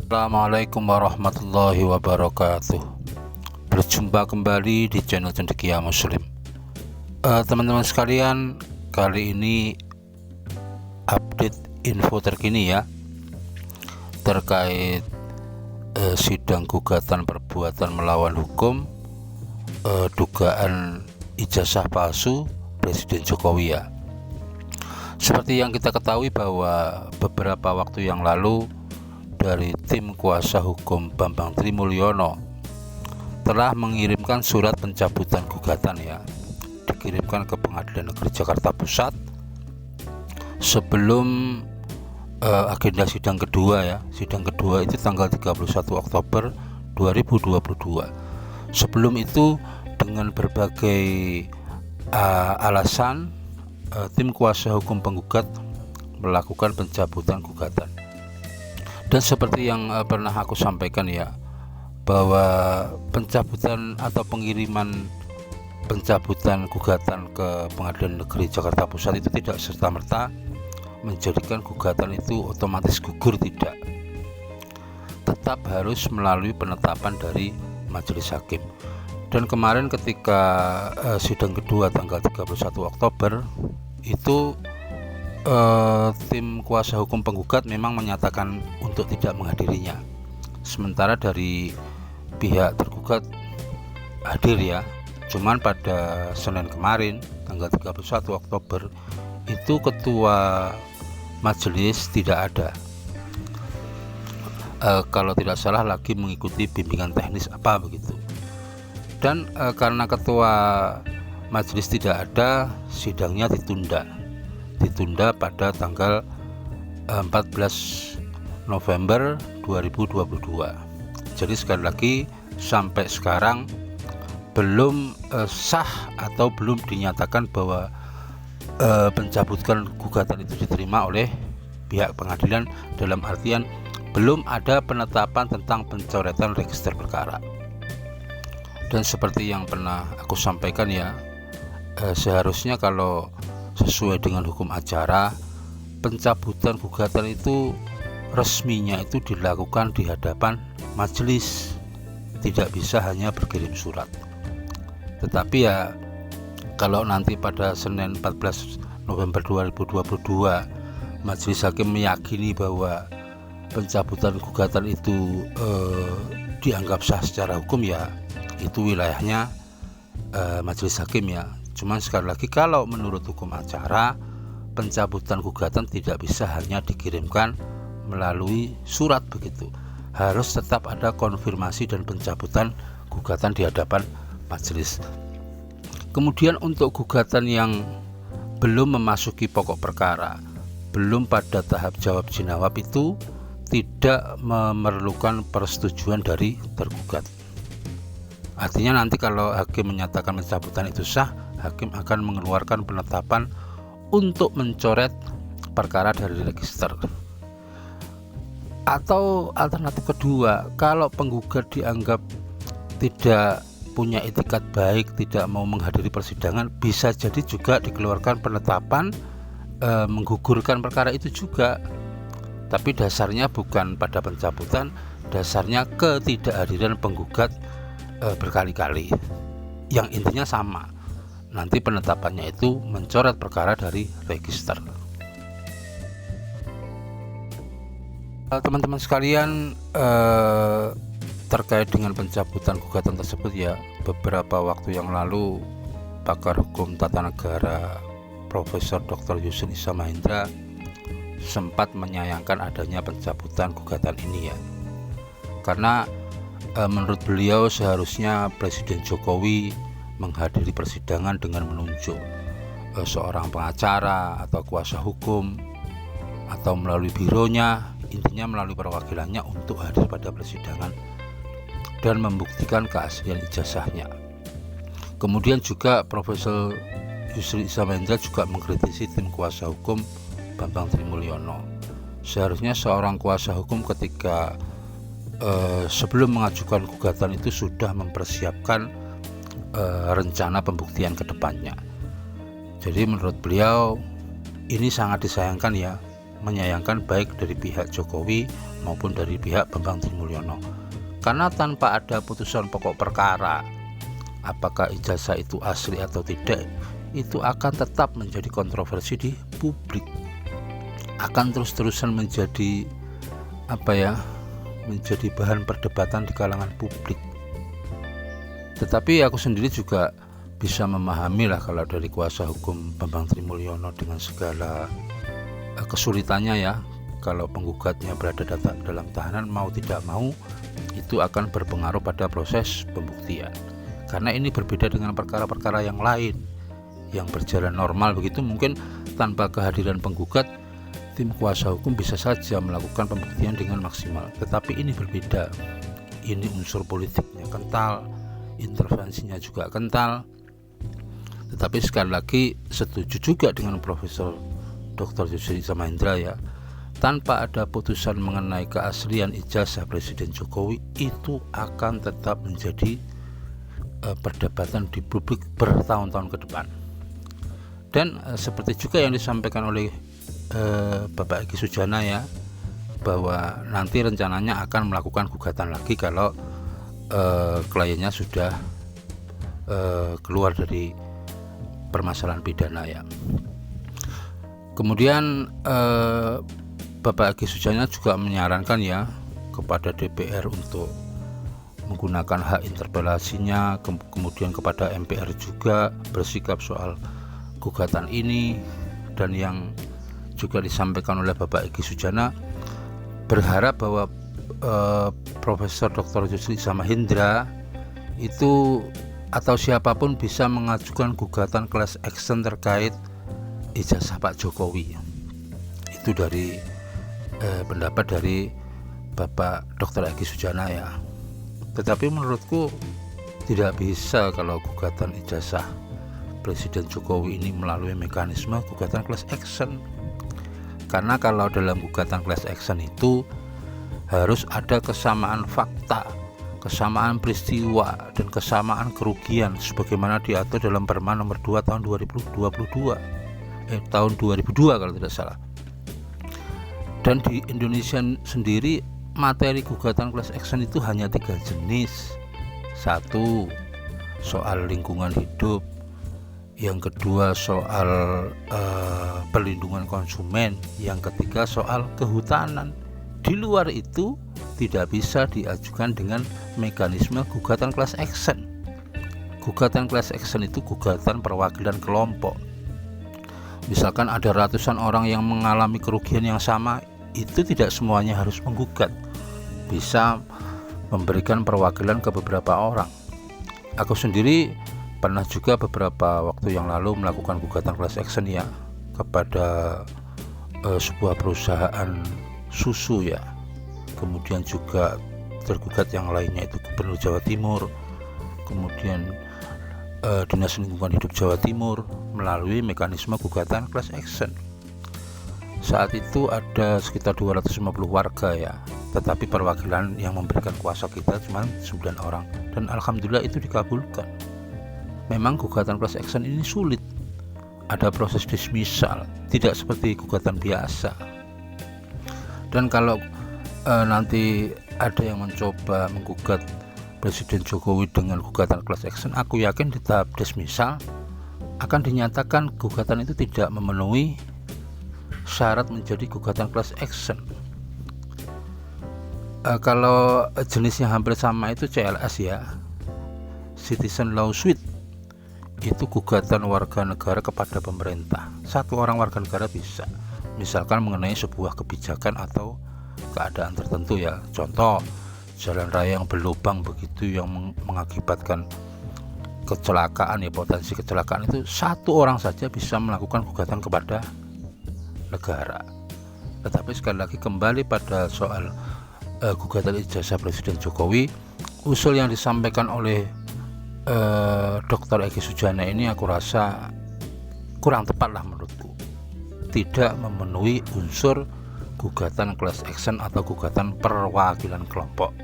Assalamualaikum warahmatullahi wabarakatuh. Berjumpa kembali di channel Cendekia Muslim. Teman-teman sekalian, kali ini update info terkini ya terkait sidang gugatan perbuatan melawan hukum, dugaan ijazah palsu Presiden Jokowi ya. Seperti yang kita ketahui bahwa beberapa waktu yang lalu dari tim kuasa hukum Bambang Trimulyono telah mengirimkan surat pencabutan gugatan ya, dikirimkan ke Pengadilan Negeri Jakarta Pusat sebelum agenda sidang kedua ya. Sidang kedua itu tanggal 31 Oktober 2022. Sebelum itu dengan berbagai alasan tim kuasa hukum penggugat melakukan pencabutan gugatan. Dan seperti yang pernah aku sampaikan ya, bahwa pencabutan atau pengiriman pencabutan gugatan ke Pengadilan Negeri Jakarta Pusat itu tidak serta-merta menjadikan gugatan itu otomatis gugur, tidak. Tetap harus melalui penetapan dari majelis hakim. Dan kemarin ketika sidang kedua tanggal 31 Oktober itu tim kuasa hukum penggugat memang menyatakan untuk tidak menghadirinya. Sementara dari pihak tergugat hadir ya. Cuman pada Senin kemarin tanggal 31 Oktober itu ketua majelis tidak ada. Kalau tidak salah lagi mengikuti bimbingan teknis apa begitu. Dan karena ketua majelis tidak ada, sidangnya ditunda pada tanggal 14 November 2022. Jadi sekali lagi sampai sekarang belum sah atau belum dinyatakan bahwa pencabutan gugatan itu diterima oleh pihak pengadilan, dalam artian belum ada penetapan tentang pencoretan register perkara. Dan seperti yang pernah aku sampaikan ya, seharusnya kalau sesuai dengan hukum acara, pencabutan gugatan itu resminya itu dilakukan di hadapan majelis, tidak bisa hanya berkirim surat. Tetapi ya kalau nanti pada Senin 14 November 2022 majelis hakim meyakini bahwa pencabutan gugatan itu dianggap sah secara hukum, ya itu wilayahnya majelis hakim ya. Cuman sekali lagi, kalau menurut hukum acara, pencabutan gugatan tidak bisa hanya dikirimkan melalui surat begitu. Harus tetap ada konfirmasi dan pencabutan gugatan di hadapan majelis. Kemudian untuk gugatan yang belum memasuki pokok perkara, belum pada tahap jawab jinawab, itu tidak memerlukan persetujuan dari tergugat. Artinya nanti kalau hakim menyatakan pencabutan itu sah, hakim akan mengeluarkan penetapan untuk mencoret perkara dari register. Atau alternatif kedua, kalau penggugat dianggap tidak punya etikat baik, tidak mau menghadiri persidangan, bisa jadi juga dikeluarkan penetapan menggugurkan perkara itu juga. Tapi dasarnya bukan pada pencabutan, dasarnya ketidakhadiran penggugat berkali-kali. Yang intinya sama, nanti penetapannya itu mencoret perkara dari register. Teman-teman sekalian, terkait dengan pencabutan gugatan tersebut ya, beberapa waktu yang lalu pakar hukum tata negara Profesor Dr. Yusril Iza Mahendra sempat menyayangkan adanya pencabutan gugatan ini ya, karena menurut beliau seharusnya Presiden Jokowi menghadiri persidangan dengan menunjuk seorang pengacara atau kuasa hukum atau melalui bironya, intinya melalui perwakilannya untuk hadir pada persidangan dan membuktikan keaslian ijazahnya. Kemudian juga Profesor Yusril Iza Mahendra juga mengkritisi tim kuasa hukum Bambang Trimulyono. Seharusnya seorang kuasa hukum ketika sebelum mengajukan gugatan itu sudah mempersiapkan rencana pembuktian ke depannya. Jadi menurut beliau ini sangat disayangkan ya, menyayangkan baik dari pihak Jokowi maupun dari pihak Bambang Trimulyono. Karena tanpa ada putusan pokok perkara, apakah ijazah itu asli atau tidak, itu akan tetap menjadi kontroversi di publik, akan terus-terusan menjadi menjadi bahan perdebatan di kalangan publik. Tetapi aku sendiri juga bisa memahami lah kalau dari kuasa hukum Bambang Trimulyono dengan segala kesulitannya ya, kalau penggugatnya berada dalam tahanan mau tidak mau itu akan berpengaruh pada proses pembuktian. Karena ini berbeda dengan perkara-perkara yang lain yang berjalan normal begitu, mungkin tanpa kehadiran penggugat tim kuasa hukum bisa saja melakukan pembuktian dengan maksimal. Tetapi ini berbeda, ini unsur politiknya kental, intervensinya juga kental. Tetapi sekali lagi setuju juga dengan Profesor Dr. Yusril Iza Mahendra ya, tanpa ada putusan mengenai keaslian ijazah Presiden Jokowi itu akan tetap menjadi perdebatan di publik bertahun-tahun ke depan. Dan seperti juga yang disampaikan oleh Bapak Egy Sujana ya, bahwa nanti rencananya akan melakukan gugatan lagi kalau kliennya sudah keluar dari permasalahan pidana ya. Kemudian Bapak Egy Sujana juga menyarankan ya kepada DPR untuk menggunakan hak interpelasinya, kemudian kepada MPR juga bersikap soal gugatan ini. Dan yang juga disampaikan oleh Bapak Egy Sujana, berharap bahwa Profesor Dr. Yusril Iza Mahendra itu atau siapapun bisa mengajukan gugatan class action terkait ijazah Pak Jokowi. Itu dari pendapat dari Bapak Dr. Egy Sujana ya. Tetapi menurutku tidak bisa kalau gugatan ijazah Presiden Jokowi ini melalui mekanisme gugatan class action. Karena kalau dalam gugatan class action itu harus ada kesamaan fakta, kesamaan peristiwa, dan kesamaan kerugian sebagaimana diatur dalam Perma nomor 2 tahun 2002 kalau tidak salah. Dan di Indonesia sendiri materi gugatan class action itu hanya 3 jenis. 1, soal lingkungan hidup. Yang kedua soal perlindungan konsumen. Yang ketiga soal kehutanan. Di luar itu tidak bisa diajukan dengan mekanisme gugatan class action. Gugatan class action itu gugatan perwakilan kelompok. Misalkan ada ratusan orang yang mengalami kerugian yang sama, itu tidak semuanya harus menggugat, bisa memberikan perwakilan ke beberapa orang. Aku sendiri pernah juga beberapa waktu yang lalu melakukan gugatan class action ya kepada sebuah perusahaan susu ya. Kemudian juga tergugat yang lainnya itu Gubernur Jawa Timur, kemudian Dinas Lingkungan Hidup Jawa Timur melalui mekanisme gugatan class action. Saat itu ada sekitar 250 warga ya, tetapi perwakilan yang memberikan kuasa kita cuma 9 orang, dan alhamdulillah itu dikabulkan. Memang gugatan class action ini sulit, ada proses dismissal, tidak seperti gugatan biasa. Dan kalau nanti ada yang mencoba menggugat Presiden Jokowi dengan gugatan class action, aku yakin di tahap dismissal akan dinyatakan gugatan itu tidak memenuhi syarat menjadi gugatan class action. Kalau jenisnya hampir sama itu CLS ya, Citizen Lawsuit, itu gugatan warga negara kepada pemerintah. Satu orang warga negara bisa, misalkan mengenai sebuah kebijakan atau keadaan tertentu ya. Contoh, jalan raya yang berlubang begitu yang mengakibatkan kecelakaan ya, potensi kecelakaan, itu satu orang saja bisa melakukan gugatan kepada negara. Tetapi sekali lagi kembali pada soal gugatan ijazah Presiden Jokowi, usul yang disampaikan oleh Dr. Egy Sujana ini aku rasa kurang tepat lah menurutku, tidak memenuhi unsur gugatan class action atau gugatan perwakilan kelompok.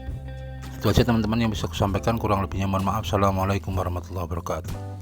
Itu aja teman-teman yang bisa aku sampaikan, kurang lebihnya mohon maaf. Assalamualaikum warahmatullahi wabarakatuh.